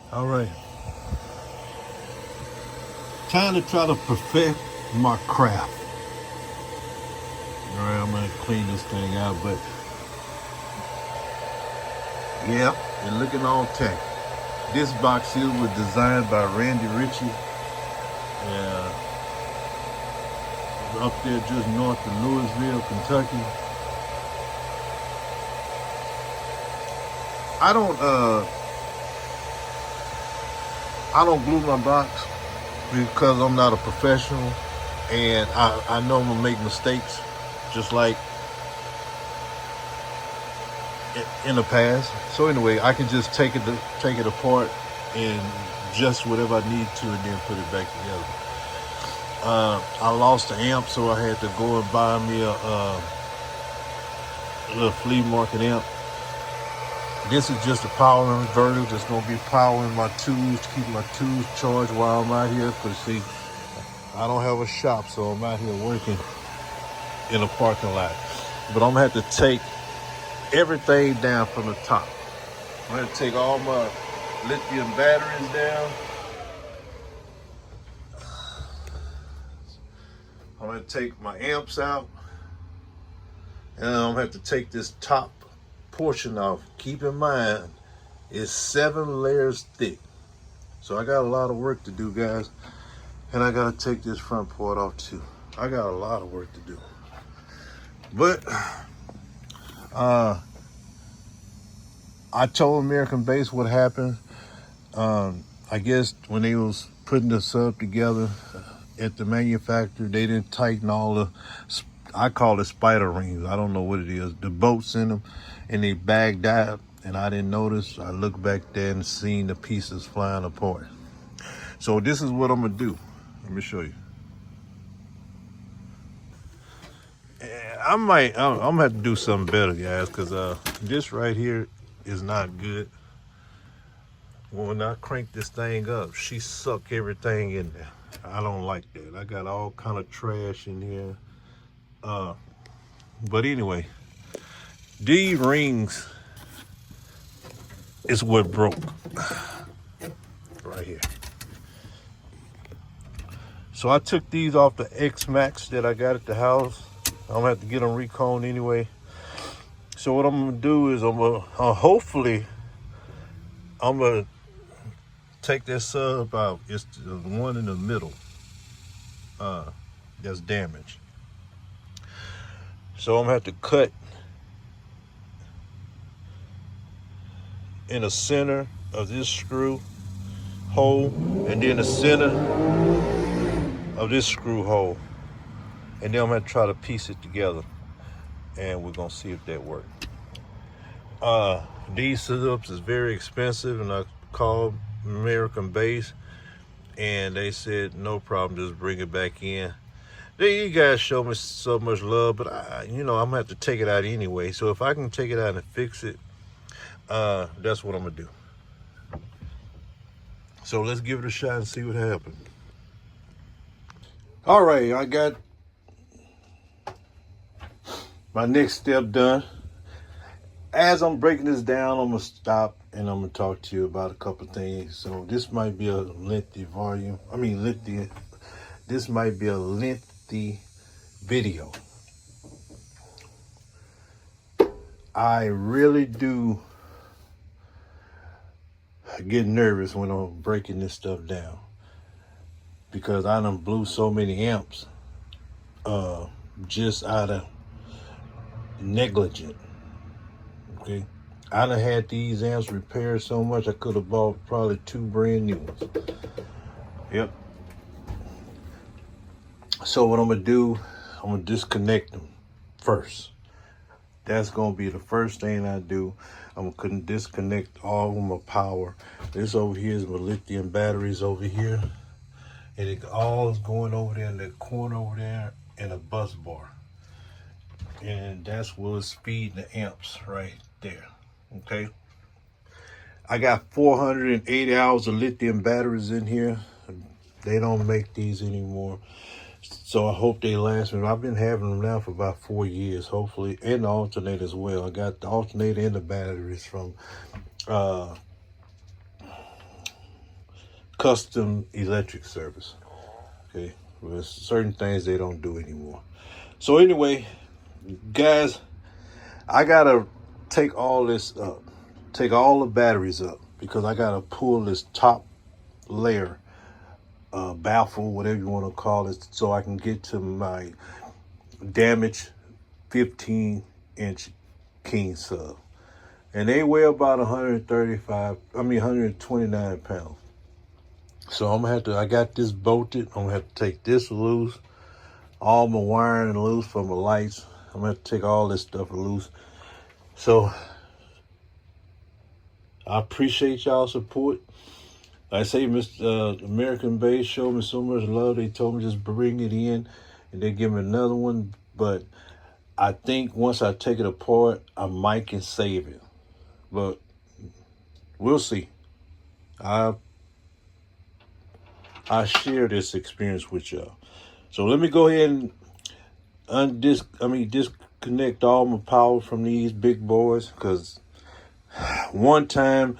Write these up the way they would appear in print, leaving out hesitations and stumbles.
All right, time to try to perfect my craft. All right, I'm gonna clean this thing out, but yeah, it's looking all tacky. This box here was designed by Randy Ritchie, up there just north of Louisville, Kentucky. I don't I don't glue my box because I'm not a professional, and I know I'm gonna make mistakes, just like in the past. So anyway, I can just take it apart and just whatever I need to, and then put it back together. I lost the amp, so I had to go and buy me a little flea market amp. This is just a power inverter that's gonna be powering my tools to keep my tools charged while I'm out here. Cause see, I don't have a shop, so I'm out here working in a parking lot. But I'm gonna have to take everything down from the top. I'm gonna take all my lithium batteries down. I'm gonna take my amps out, and I'm gonna have to take this top portion off. Keep in mind, it's 7 layers thick. So I got a lot of work to do, guys. And I gotta take this front part off too. I got a lot of work to do. But I told American Base what happened. I guess when they was putting the sub together at the manufacturer, they didn't tighten all the, I call it spider rings. I don't know what it is. The bolts in them, and they bagged out, and I didn't notice. I looked back there and seen the pieces flying apart. So this is what I'm gonna do. Let me show you. I'm gonna have to do something better, guys, because this right here is not good. When I crank this thing up, she suck everything in there. I don't like that. I got all kind of trash in here. But anyway, these rings is what broke right here. So I took these off the X-Max that I got at the house. I'm gonna have to get them reconed anyway. So what I'm gonna do is hopefully I'm gonna take this sub out. It's the one in the middle that's damaged. So I'm gonna have to cut in the center of this screw hole, and then the center of this screw hole, and then I'm gonna try to piece it together, and we're gonna see if that works. These subs is very expensive, and I called American Base, and they said no problem, just bring it back in. You guys show me so much love, but I'm gonna have to take it out anyway. So if I can take it out and fix it, that's what I'm gonna do. So let's give it a shot and see what happens. All right, I got my next step done. As I'm breaking this down, I'm gonna stop and I'm gonna talk to you about a couple things. So this might be a lengthy this might be a lengthy video. I really do get nervous when I'm breaking this stuff down, because I done blew so many amps just out of negligence. Okay, I done had these amps repaired so much I could have bought probably 2 brand new ones. Yep. So what I'm gonna do, I'm gonna disconnect them first. That's gonna be the first thing I do. I'm gonna disconnect all of my power. This over here is my lithium batteries over here, and it all is going over there in the corner over there in a bus bar, and that's what's feeding the amps right there. Okay, I got 480 hours of lithium batteries in here. They don't make these anymore, so I hope they last me. I've been having them now for about 4 years, hopefully, and the alternator as well. I got the alternator and the batteries from custom electric service. Okay, there's certain things they don't do anymore. So anyway, guys, I gotta take all this up, take all the batteries up, because I gotta pull this top layer, baffle, whatever you want to call it, so I can get to my damaged 15-inch king sub. And they weigh about 129 pounds. So I'm gonna have to, I got this bolted. I'm gonna have to take this loose, all my wiring loose for my lights. I'm gonna have to take all this stuff loose. So I appreciate y'all support. Like I say, Mr. American Base showed me so much love. They told me just bring it in, and they give me another one. But I think once I take it apart, I might can save it. But we'll see. I share this experience with y'all. So let me go ahead and disconnect all my power from these big boys, because one time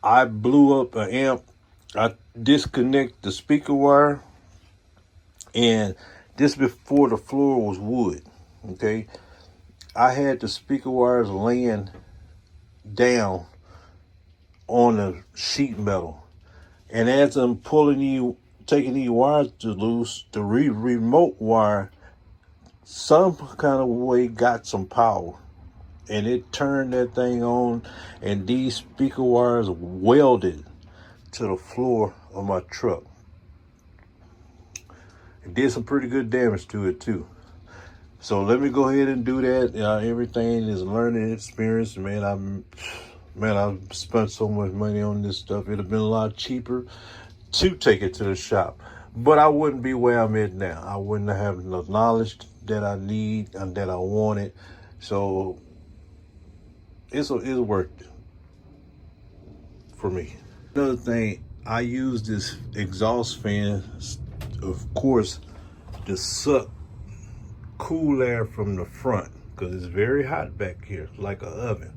I blew up an amp. I disconnect the speaker wire, and this before the floor was wood. Okay, I had the speaker wires laying down on the sheet metal, and as I'm taking these wires to loose, the remote wire some kind of way got some power, and it turned that thing on, and these speaker wires welded to the floor of my truck. It did some pretty good damage to it too. So let me go ahead and do that. Everything is a learning experience, man. I've spent so much money on this stuff. It'd have been a lot cheaper to take it to the shop, but I wouldn't be where I'm at now. I wouldn't have the knowledge that I need and that I wanted. So it's worth it for me. Another thing, I use this exhaust fan, of course, to suck cool air from the front, because it's very hot back here, like an oven.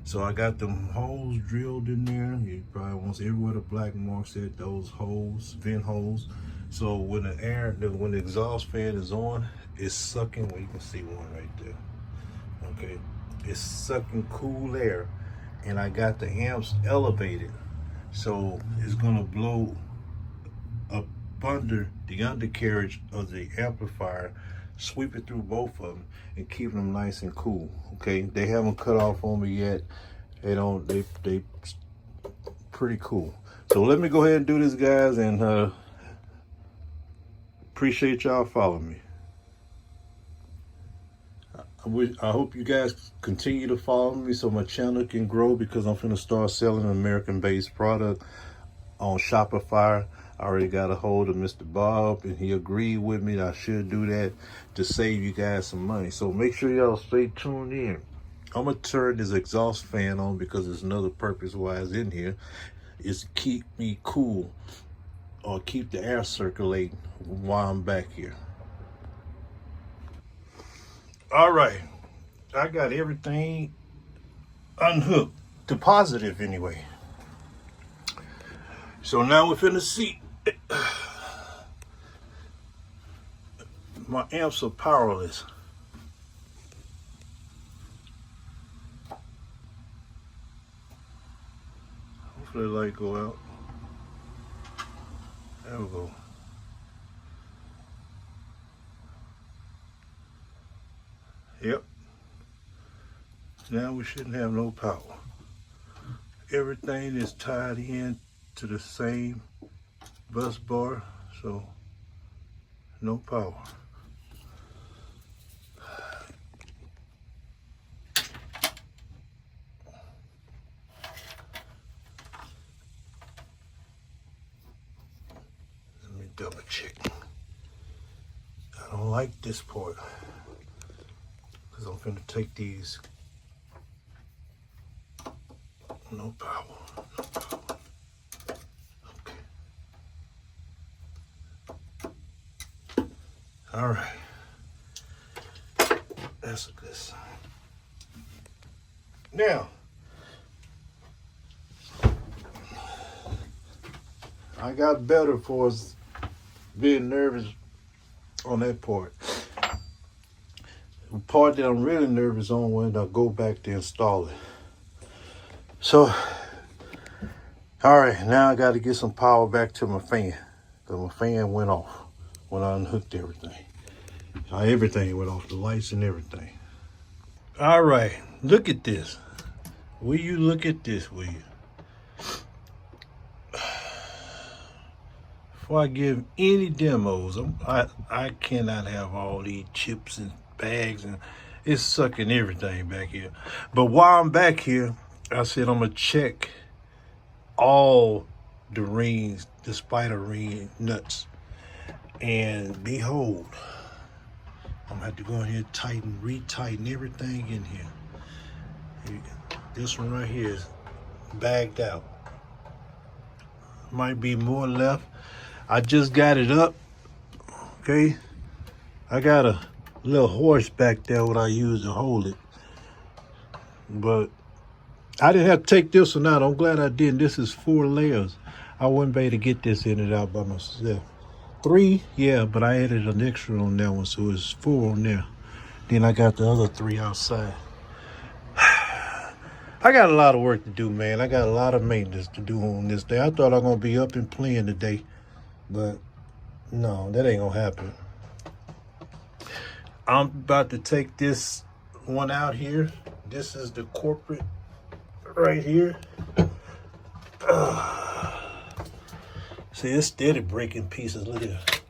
So I got them holes drilled in there. You probably won't see everywhere the black marks at, those holes, vent holes. So when when the exhaust fan is on, it's sucking. Well, you can see one right there. Okay, it's sucking cool air, and I got the amps elevated, so it's gonna blow up under the undercarriage of the amplifier, sweep it through both of them, and keep them nice and cool. Okay, they haven't cut off on me yet. They pretty cool. So let me go ahead and do this, guys, and appreciate y'all following me. I hope you guys continue to follow me so my channel can grow, because I'm finna start selling an American-based product on Shopify. I already got a hold of Mr. Bob, and he agreed with me that I should do that to save you guys some money. So make sure y'all stay tuned in. I'm gonna turn this exhaust fan on, because there's another purpose why it's in here, is to keep me cool, or keep the air circulating while I'm back here. All right, I got everything unhooked to positive anyway. So now we're finna see. My amps are powerless. Hopefully the light go out. There we go. Yep. Now we shouldn't have no power. Everything is tied in to the same bus bar, so no power. Let me double check. I don't like this part, because I'm finna take these. No power. No power. Okay. All right. That's a good sign. Now, I got better for being nervous on that part. The part that I'm really nervous on when I go back to install it. So, all right, now I got to get some power back to my fan. Because my fan went off when I unhooked everything. Everything went off, the lights and everything. All right, look at this. Will you look at this, will you? Before I give any demos, I cannot have all these chips and bags, and it's sucking everything back here. But while I'm back here, I said I'm gonna check all the rings, the spider ring nuts, and behold, I'm gonna have to go in here, retighten everything in here. This one right here is bagged out. Might be more left. I just got it up, okay? I got a little horse back there what I use to hold it. But I didn't have to take this one out. I'm glad I didn't. This is 4 layers. I wouldn't be able to get this in and out by myself. 3, yeah, but I added an extra on that one, so it's 4 on there. Then I got the other 3 outside. I got a lot of work to do, man. I got a lot of maintenance to do on this day. I thought I was going to be up and playing today, but no, that ain't going to happen. I'm about to take this one out here. This is the corporate right here. See, it's steady breaking pieces. Look at that.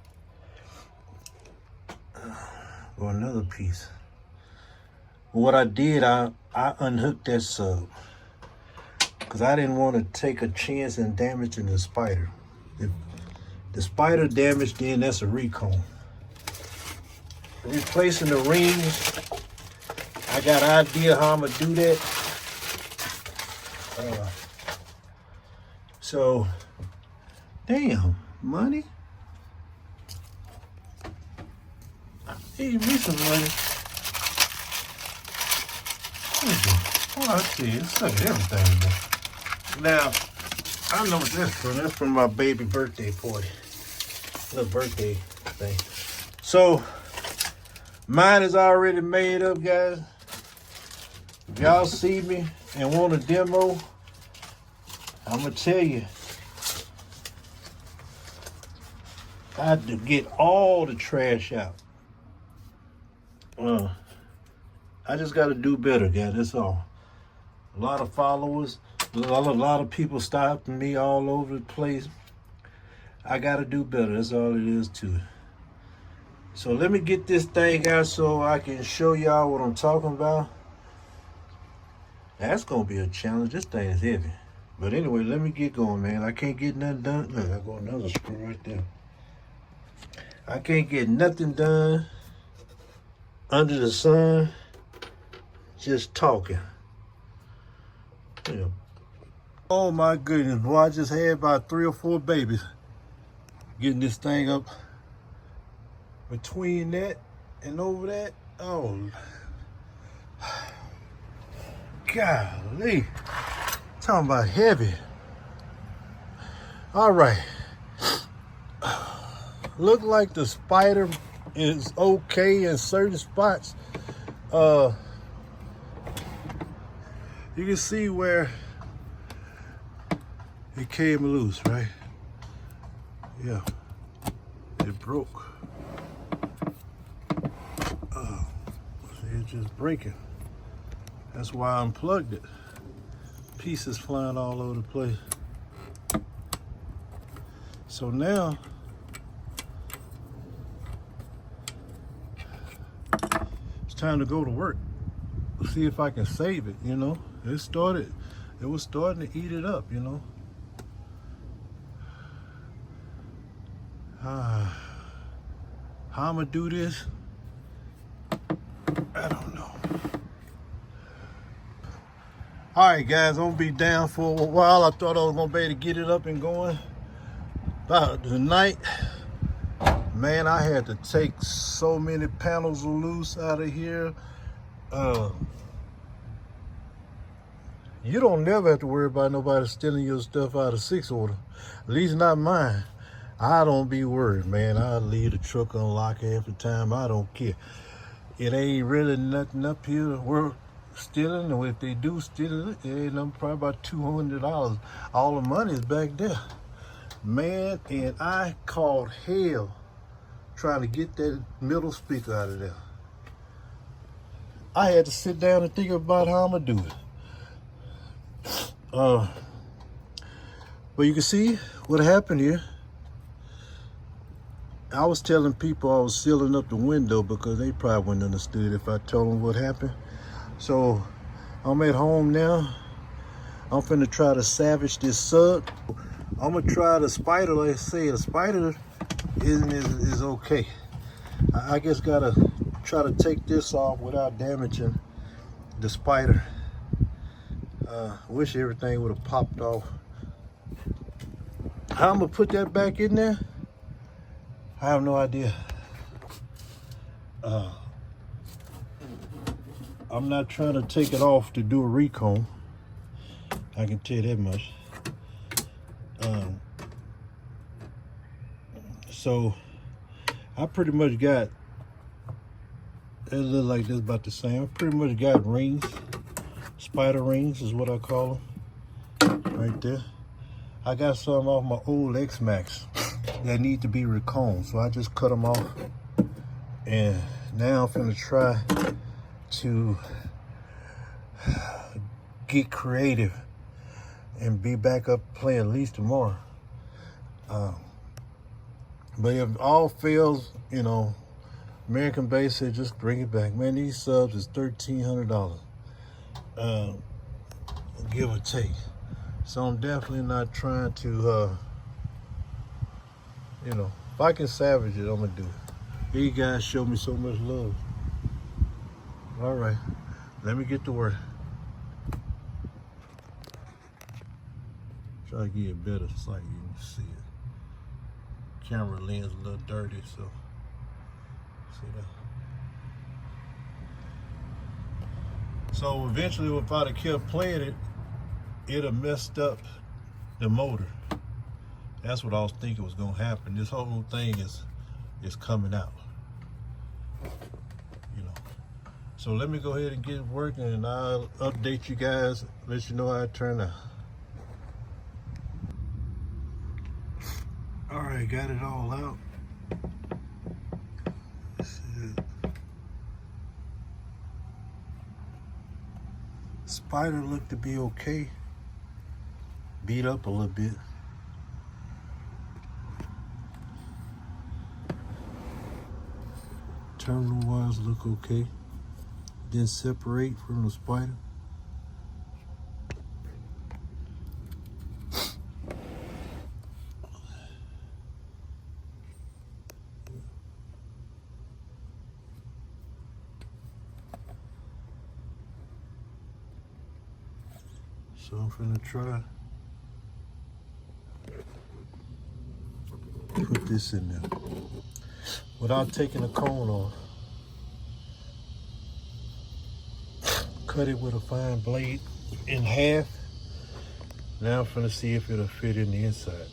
Or another piece. What I did, I unhooked that sub because I didn't want to take a chance in damaging the spider. If the spider damaged, then that's a recone. Replacing the rings, I got an idea how I'm gonna do that. So, damn, money. Hey, me some money. Oh, I see. It's like everything. Now, I know what that's from. That's from my baby birthday party. Little birthday thing. So, mine is already made up, guys. If y'all see me and want a demo, I'm going to tell you. I had to get all the trash out. I just got to do better, guys. That's all. A lot of followers, a lot of people stopping me all over the place. I got to do better. That's all it is to it. So let me get this thing out so I can show y'all what I'm talking about. That's going to be a challenge. This thing is heavy. But anyway, let me get going, man. I can't get nothing done. Look, I got another screw right there. I can't get nothing done under the sun. Just talking. Yeah. Oh my goodness, boy, I just had about 3 or 4 babies. Getting this thing up between that and over that. Oh, golly. Talking about heavy. All right. Look like the spider is okay in certain spots. You can see where it came loose, right? Yeah, it broke. Oh, it's just breaking. That's why I unplugged it. Pieces flying all over the place. So now, it's time to go to work. See if I can save it, you know. It was starting to eat it up, you know. How I'm gonna do this, I don't know. All right, guys, I'm gonna be down for a while. I thought I was gonna be able to get it up and going. But tonight, man, I had to take so many panels loose out of here. You don't never have to worry about nobody stealing your stuff out of 6-order. At least not mine. I don't be worried, man. I leave the truck unlocked half the time. I don't care. It ain't really nothing up here worth stealing, or if they do steal it, it ain't nothing, probably about $200. All the money is back there. Man, and I called hell trying to get that middle speaker out of there. I had to sit down and think about how I'm gonna do it. But you can see what happened here. I was telling people I was sealing up the window because they probably wouldn't understood if I told them what happened. So I'm at home now. I'm finna try to salvage this sub. I'm gonna try the spider. Like I say, the spider is okay. I just gotta try to take this off without damaging the spider. Wish everything would have popped off. How I'm gonna put that back in there, I have no idea. I'm not trying to take it off to do a recon. I can tell you that much. So I pretty much got, it looks like this about the same. I pretty much got rings, spider rings is what I call them, right there. I got some off my old X-Max that need to be reconed, so I just cut them off. And now I'm gonna try to get creative and be back up playing at least tomorrow. But if all fails, you know, American Base said just bring it back. Man, these subs is $1,300, give or take. So I'm definitely not trying to, you know, if I can salvage it, I'm gonna do it. You guys show me so much love. All right, let me get to work. Try to get a better sight, you can see it. Camera lens a little dirty, so see that. So eventually, if I'd have kept playing it, it'd have messed up the motor. That's what I was thinking was gonna happen. This whole thing is coming out, you know. So let me go ahead and get working, and I'll update you guys, let you know how it turned out. All right, got it all out. This is it. Spider looked to be okay. Beat up a little bit. Terminal wires look okay. Didn't separate from the spider. So I'm gonna try put this in there without taking the cone off. Cut it with a fine blade in half. Now I'm gonna see if it'll fit in the inside.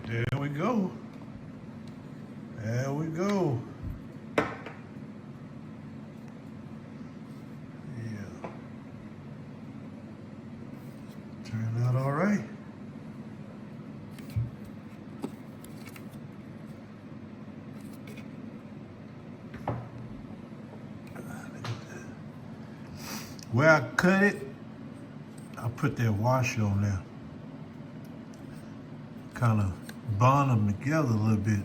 There we go. There we go. Yeah. Turned out all right. Where I cut it, I put that washer on there. Kind of bond them together a little bit.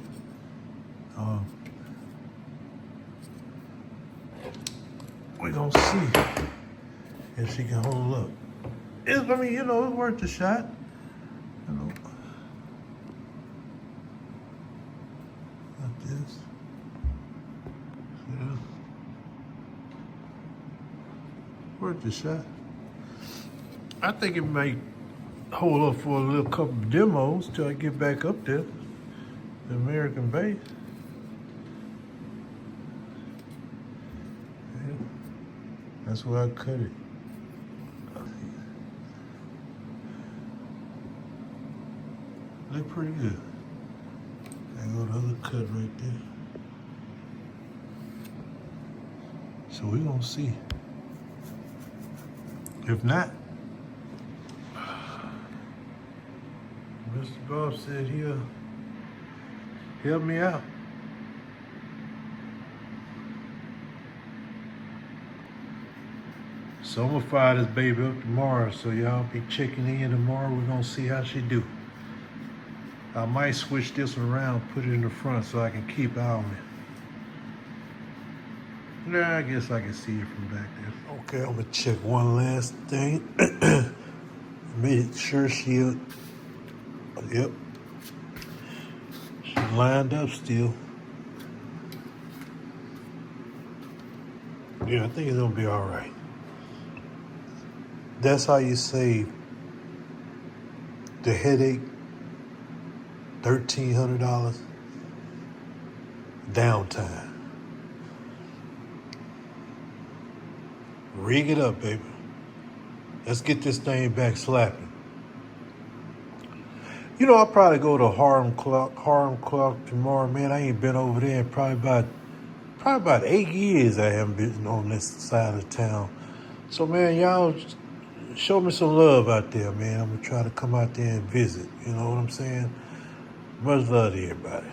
We're gonna see if she can hold up. I mean, you know, it's worth the shot. You know, like this. Yeah. Worth the shot. I think it may hold up for a little couple of demos till I get back up there, the American Base. Yeah. That's where I cut it. Look pretty good. I go the other cut right there. So we're gonna see. If not, Mr. Bob said he'll help me out. So I'm gonna fire this baby up tomorrow. So y'all be checking in tomorrow. We're gonna see how she do. I might switch this one around, put it in the front so I can keep eye on it. Nah, I guess I can see it from back there. Okay, I'm gonna check one last thing. Make sure yep, she lined up still. Yeah, I think it's gonna be all right. That's how you save the headache, $1,300 downtime. Rig it up, baby. Let's get this thing back slapping. You know, I'll probably go to Harlem Clock tomorrow, man. I ain't been over there in probably about 8 years I haven't been on this side of town. So, man, y'all show me some love out there, man. I'm going to try to come out there and visit. You know what I'm saying? Much love to everybody.